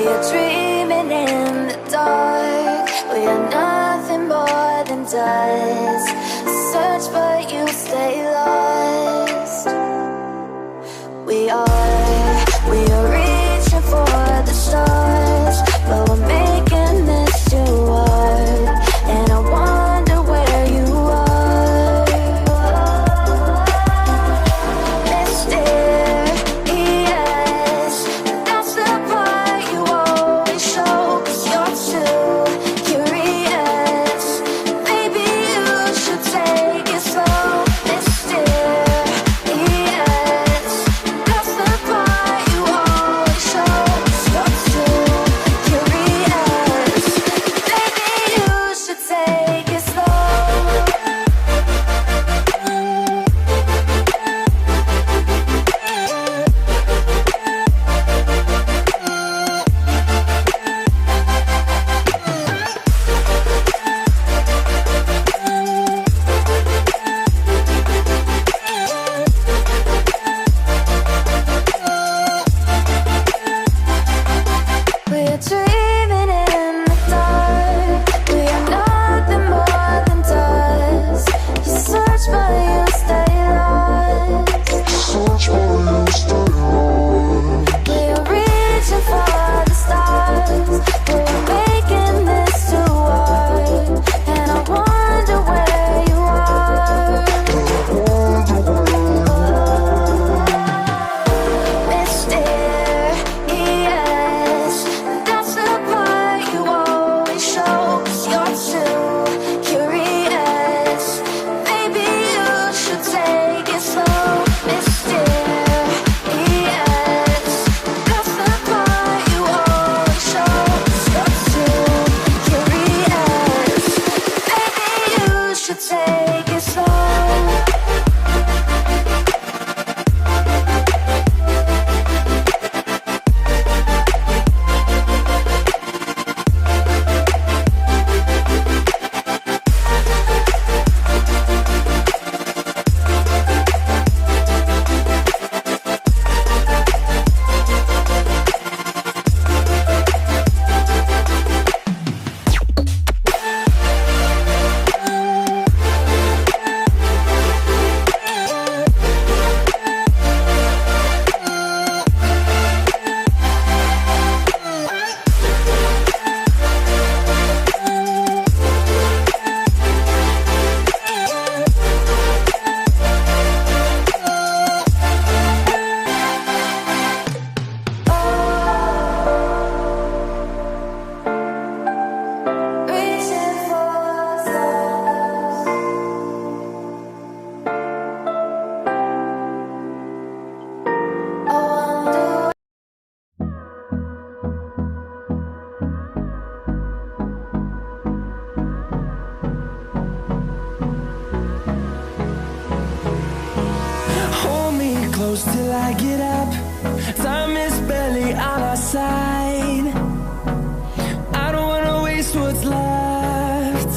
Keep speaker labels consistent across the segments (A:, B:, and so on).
A: are dreaming in the dark. We are nothing more than dust. Search but you stay lost. We are reaching for the stars, but we're making this too hard. And I wonder where you are. Mysterious, that's the part you always show. 'Cause you're too curious. Maybe you should take it slow. Mysterious, that's the part you always show. 'Cause you're too curious. Maybe you should take it slow. We're dreaming in the dark. We are nothing more than dust. You search but you stay lost. We are reaching for the stars, but we're making this too hard. And I wonder where you are. Mysterious, that's the part you always show. 'Cause you're too curious. Maybe you should take it slow. Mysterious, that's the part you always show. 'Cause you're too curious. Maybe you should take it slow. Reaching for stars. I wonder.
B: Hold me close till I get up. Time is barely on our side. I don't wanna waste what's left.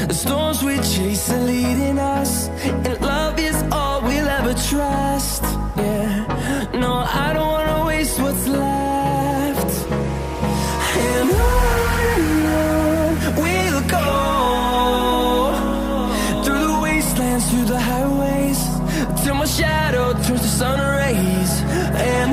B: The storms we chase are leading us, and love is all we'll ever trust. Yeah, no, I don't wanna waste what's left. And on we'll go, through the wastelands, through the highways, till my shadow turns to sun rays. And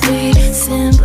A: sweet, simple